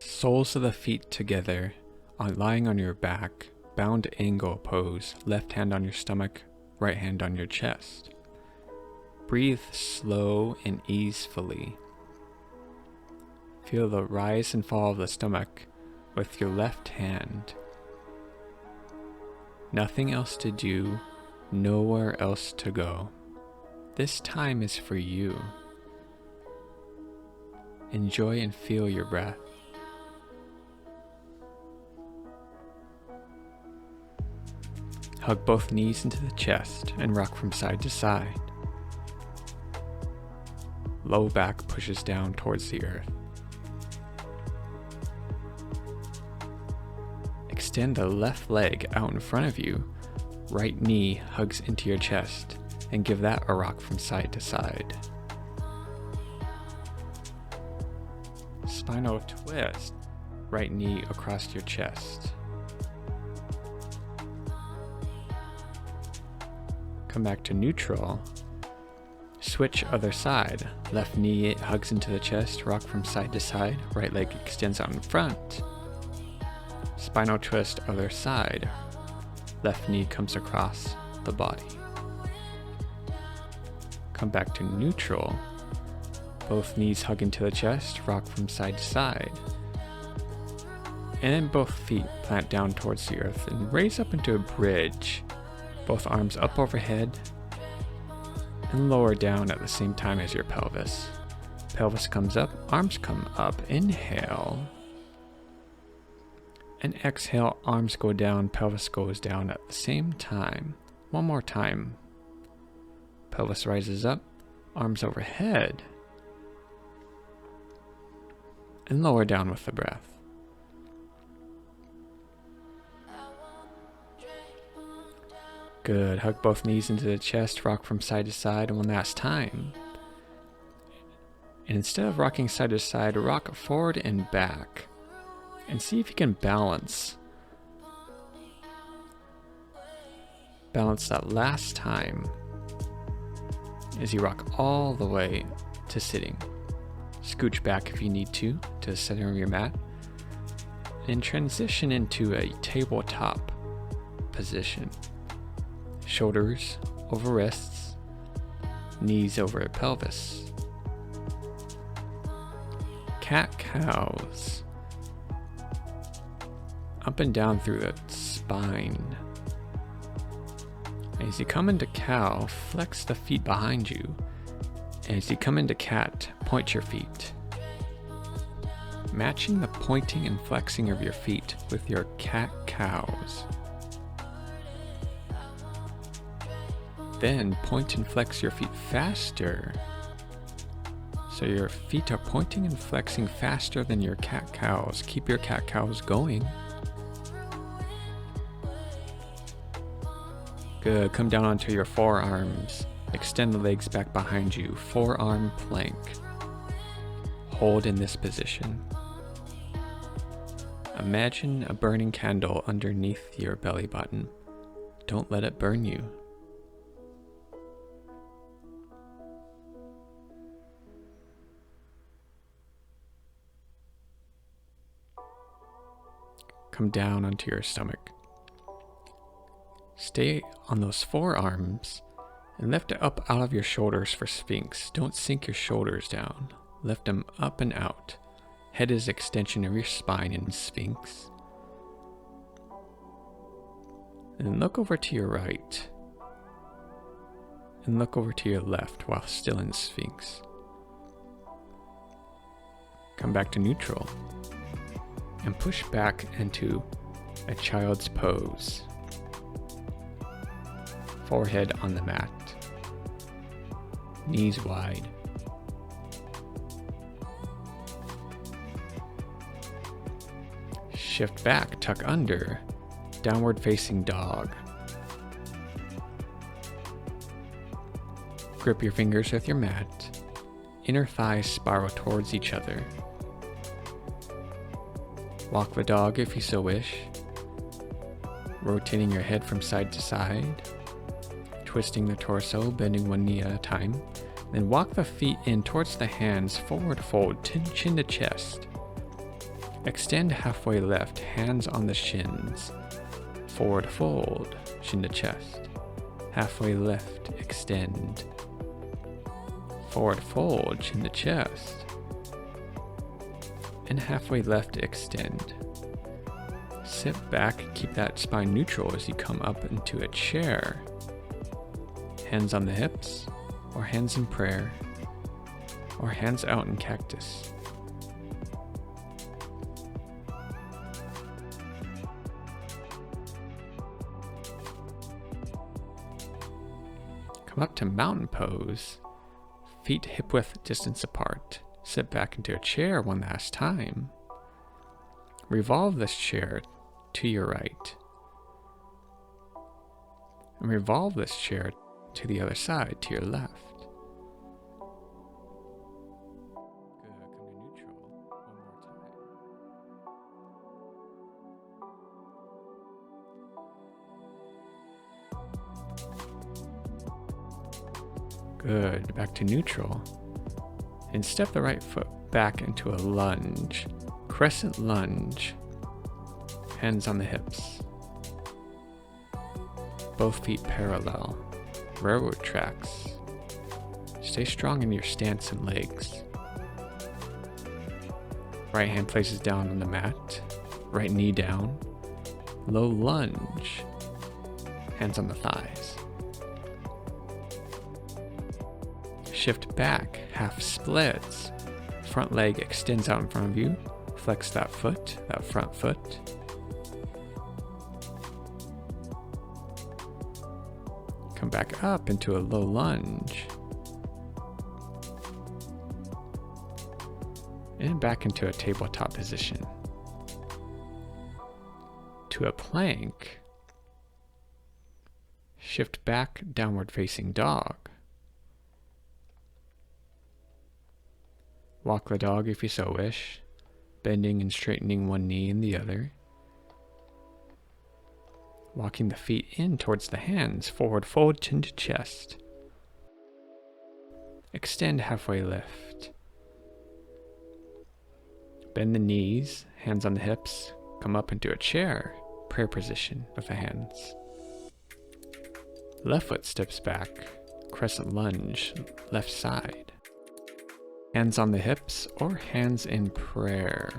Soles of the feet together, lying on your back, bound angle pose, left hand on your stomach, right hand on your chest. Breathe slow and easefully. Feel the rise and fall of the stomach with your left hand. Nothing else to do, nowhere else to go. This time is for you. Enjoy and feel your breath. Hug both knees into the chest and rock from side to side. Low back pushes down towards the earth. Extend the left leg out in front of you. Right knee hugs into your chest and give that a rock from side to side. Spinal twist. Right knee across your chest. Come back to neutral. Switch other side. Left knee hugs into the chest, rock from side to side. Right leg extends out in front. Spinal twist other side. Left knee comes across the body. Come back to neutral. Both knees hug into the chest, rock from side to side. And then both feet plant down towards the earth and raise up into a bridge. Both arms up overhead and lower down at the same time as your pelvis. Pelvis comes up, arms come up. Inhale. And exhale, arms go down, pelvis goes down at the same time. One more time. Pelvis rises up, arms overhead. And lower down with the breath. Good. Hug both knees into the chest, rock from side to side one last time. And instead of rocking side to side, rock forward and back. And see if you can balance. Balance that last time as you rock all the way to sitting. Scooch back if you need to the center of your mat. And transition into a tabletop position. Shoulders over wrists, knees over pelvis. Cat-cows. Up and down through the spine. As you come into cow, flex the feet behind you. As you come into cat, point your feet. Matching the pointing and flexing of your feet with your cat-cows. Then point and flex your feet faster. So your feet are pointing and flexing faster than your cat-cows. Keep your cat-cows going. Good. Come down onto your forearms. Extend the legs back behind you. Forearm plank. Hold in this position. Imagine a burning candle underneath your belly button. Don't let it burn you. Come down onto your stomach. Stay on those forearms and lift it up out of your shoulders for Sphinx. Don't sink your shoulders down. Lift them up and out. Head is extension of your spine in Sphinx. And look over to your right. And look over to your left while still in Sphinx. Come back to neutral. And push back into a child's pose. Forehead on the mat. Knees wide. Shift back, tuck under. Downward facing dog. Grip your fingers with your mat. Inner thighs spiral towards each other. Walk the dog if you so wish, rotating your head from side to side, twisting the torso, bending one knee at a time, then walk the feet in towards the hands, forward fold, chin to chest. Extend halfway left, hands on the shins. Forward fold, shin to chest. Halfway left, extend. Forward fold, chin to chest. And halfway left, extend. Sit back, keep that spine neutral as you come up into a chair. Hands on the hips, or hands in prayer, or hands out in cactus. Come up to mountain pose, feet hip width distance apart. Sit back into a chair one last time. Revolve this chair to your right. And revolve this chair to the other side, to your left. Good, come to neutral one more time. Good, back to neutral. And step the right foot back into a lunge. Crescent lunge. Hands on the hips. Both feet parallel. Railroad tracks. Stay strong in your stance and legs. Right hand places down on the mat. Right knee down. Low lunge. Hands on the thighs. Shift back, half splits. Front leg extends out in front of you. Flex that foot, that front foot. Come back up into a low lunge. And back into a tabletop position. To a plank. Shift back, downward facing dog. Walk the dog if you so wish, bending and straightening one knee and the other. Walking the feet in towards the hands, forward fold, chin to chest. Extend halfway lift. Bend the knees, hands on the hips, come up into a chair, prayer position with the hands. Left foot steps back, crescent lunge, left side. Hands on the hips or hands in prayer.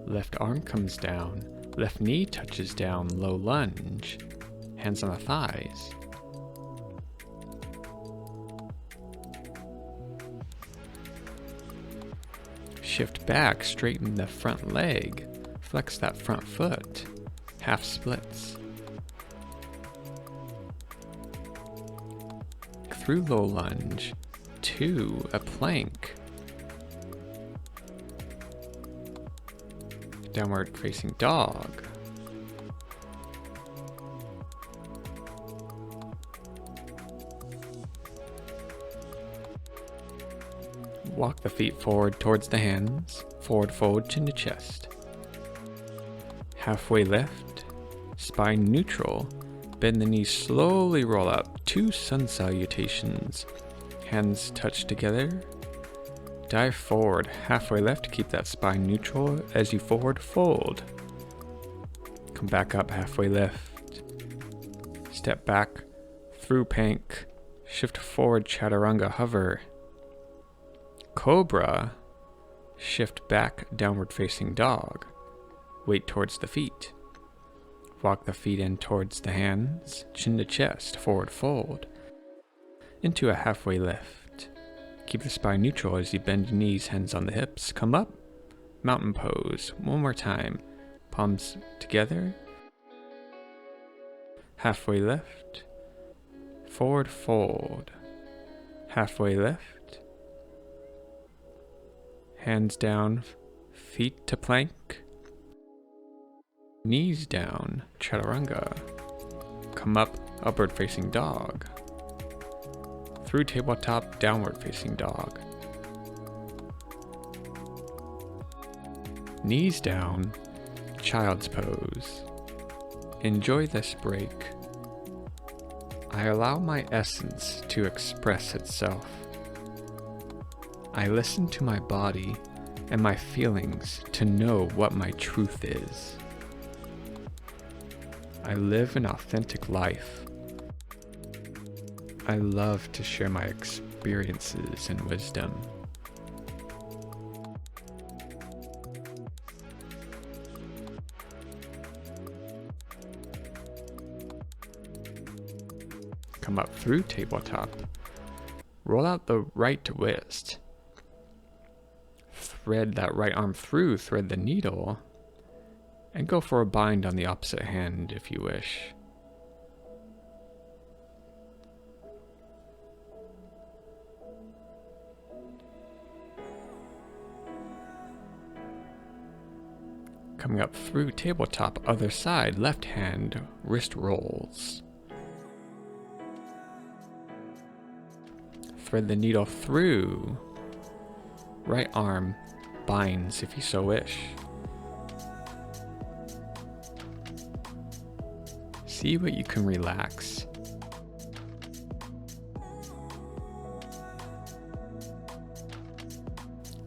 Left arm comes down, left knee touches down, low lunge. Hands on the thighs. Shift back, straighten the front leg, flex that front foot, half splits. Through low lunge to a plank. Downward facing dog. Walk the feet forward towards the hands, forward fold, chin to chest. Halfway lift, spine neutral. Bend the knees, slowly roll up, 2 sun salutations. Hands touch together. Dive forward, halfway left, keep that spine neutral as you forward fold. Come back up, halfway lift. Step back, through plank, shift forward, chaturanga, hover. Cobra, shift back, downward facing dog. Weight towards the feet. Walk the feet in towards the hands, chin to chest, forward fold. Into a halfway lift. Keep the spine neutral as you bend your knees, hands on the hips. Come up, mountain pose. One more time. Palms together. Halfway lift. Forward fold. Halfway lift. Hands down, feet to plank. Knees down, chaturanga. Come up, upward facing dog. Through tabletop, downward facing dog. Knees down, child's pose. Enjoy this break. I allow my essence to express itself. I listen to my body and my feelings to know what my truth is. I live an authentic life. I love to share my experiences and wisdom. Come up through tabletop. Roll out the right wrist. Thread that right arm through, thread the needle, and go for a bind on the opposite hand if you wish. Coming up through tabletop, other side, left hand, wrist rolls. Thread the needle through, right arm binds if you so wish. See what you can relax.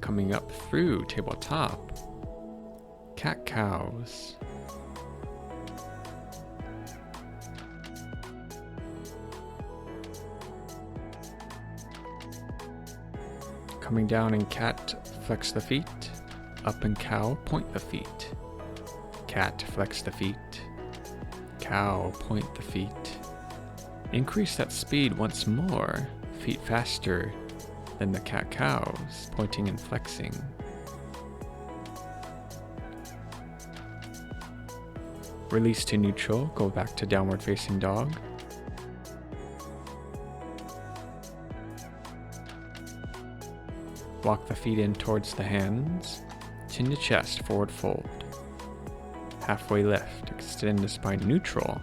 Coming up through tabletop, cat-cows. Coming down in cat, flex the feet. Up in cow, point the feet. Cat, flex the feet. Cow, point the feet. Increase that speed once more. Feet faster than the cat-cows, pointing and flexing. Release to neutral, go back to downward facing dog. Walk the feet in towards the hands. Chin to chest, forward fold. Halfway lift, extend the spine neutral.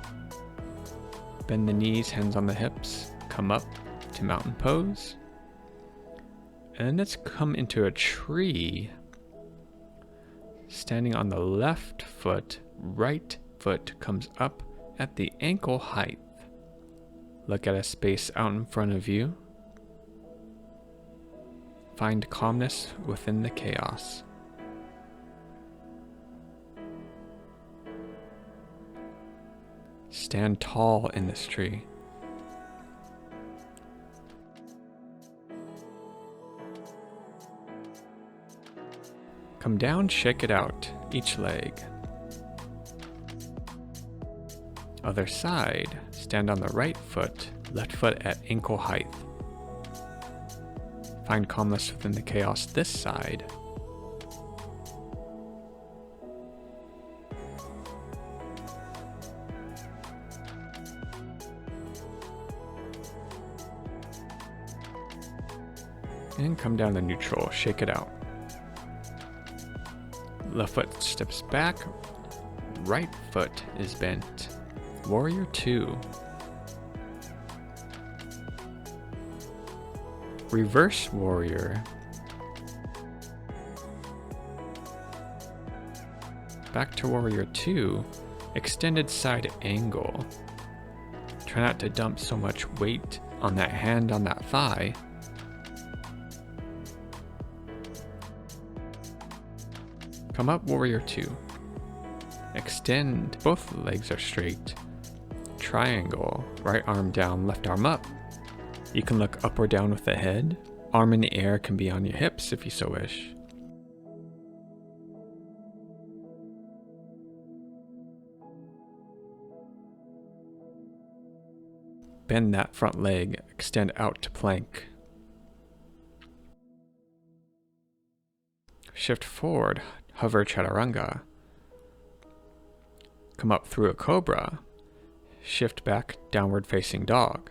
Bend the knees, hands on the hips. Come up to mountain pose. And let's come into a tree. Standing on the left foot, right foot comes up at the ankle height. Look at a space out in front of you. Find calmness within the chaos. Stand tall in this tree. Come down, shake it out, each leg. Other side, stand on the right foot, left foot at ankle height. Find calmness within the chaos this side. And come down to neutral, shake it out. Left foot steps back, right foot is bent. Warrior 2. Reverse warrior. Back to warrior 2, extended side angle. Try not to dump so much weight on that hand on that thigh. Come up, warrior 2. Extend, both legs are straight. Triangle, right arm down, left arm up. You can look up or down with the head. Arm in the air can be on your hips if you so wish. Bend that front leg, extend out to plank. Shift forward, hover chaturanga. Come up through a cobra. Shift back, downward facing dog.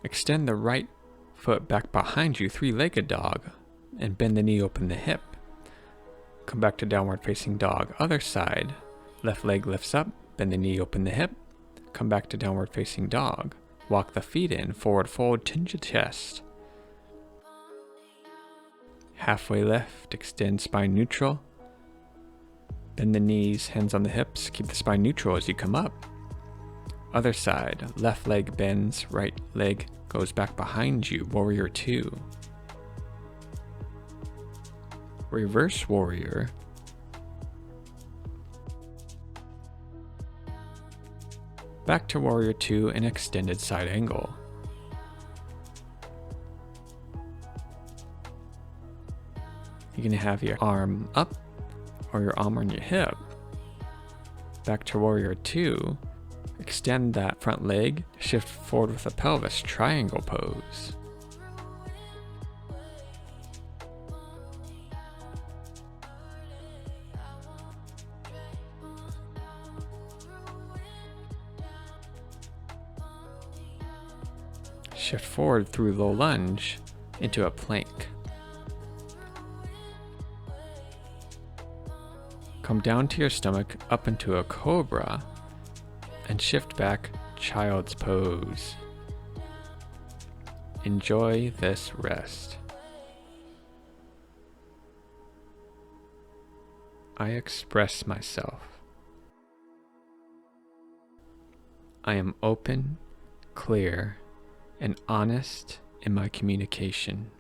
Extend the right foot back behind you, three-legged dog, and bend the knee, open the hip. Come back to downward facing dog. Other side, left leg lifts up, bend the knee, open the hip. Come back to downward facing dog. Walk the feet in, forward fold, tinge the chest. Halfway lift, extend spine neutral. Bend the knees, hands on the hips, keep the spine neutral as you come up. Other side, left leg bends, right leg goes back behind you, warrior 2. Reverse warrior. Back to warrior 2 in extended side angle. You're going to have your arm up or your arm on your hip. Back to warrior 2. Extend that front leg, shift forward with the pelvis, triangle pose. Shift forward through low lunge into a plank. Come down to your stomach, up into a cobra, and shift back, child's pose. Enjoy this rest. I express myself. I am open, clear, and honest in my communication.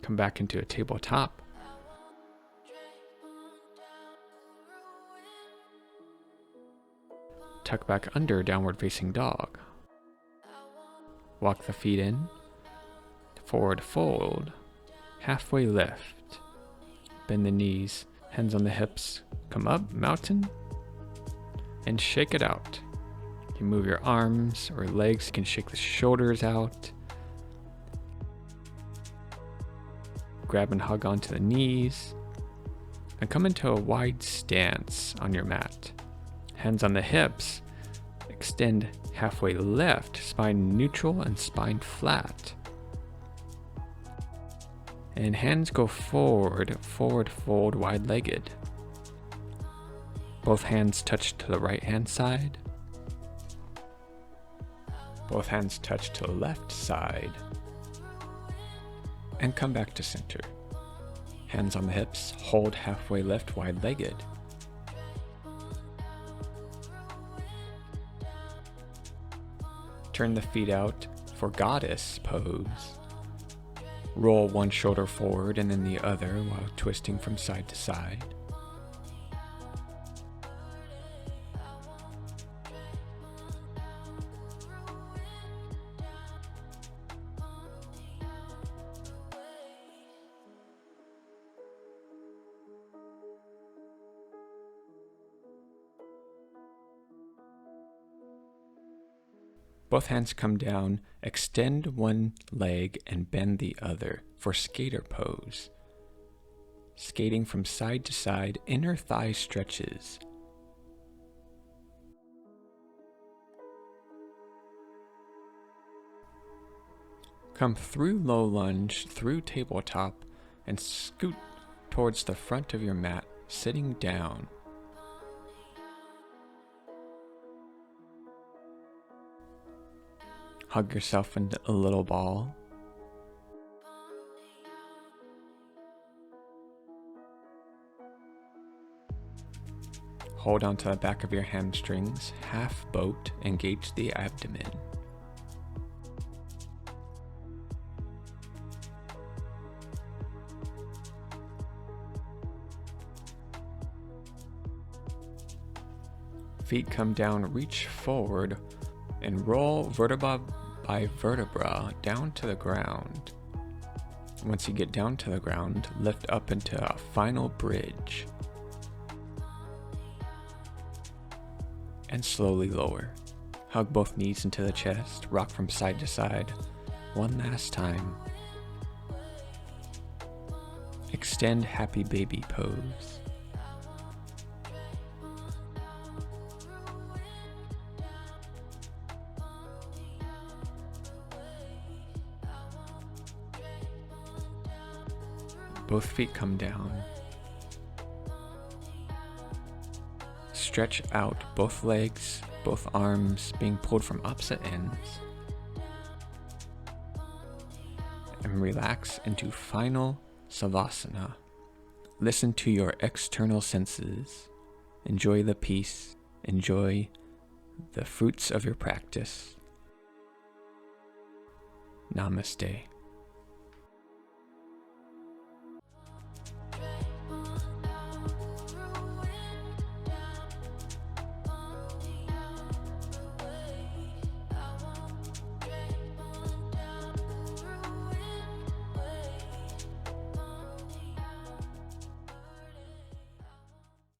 Come back into a tabletop. Tuck back under downward facing dog. Walk the feet in, forward fold, halfway lift. Bend the knees, hands on the hips, come up, mountain, and shake it out. You can move your arms or legs, you can shake the shoulders out. Grab and hug onto the knees, and come into a wide stance on your mat. Hands on the hips, extend halfway left, spine neutral and spine flat. And hands go forward, forward fold, wide-legged. Both hands touch to the right hand side. Both hands touch to the left side. And come back to center. Hands on the hips, hold halfway lift, wide-legged. Turn the feet out for goddess pose. Roll one shoulder forward and then the other while twisting from side to side. Both hands come down, extend one leg and bend the other for skater pose. Skating from side to side, inner thigh stretches. Come through low lunge, through tabletop, and scoot towards the front of your mat, sitting down. Hug yourself into a little ball. Hold onto the back of your hamstrings, half boat, engage the abdomen. Feet come down, reach forward, and roll vertebra by vertebra down to the ground. Once you get down to the ground, lift up into a final bridge. And slowly lower. Hug both knees into the chest, rock from side to side. One last time. Extend happy baby pose. Both feet come down. Stretch out both legs, both arms being pulled from opposite ends. And relax into final Savasana, listen to your external senses. Enjoy the peace. Enjoy the fruits of your practice. Namaste.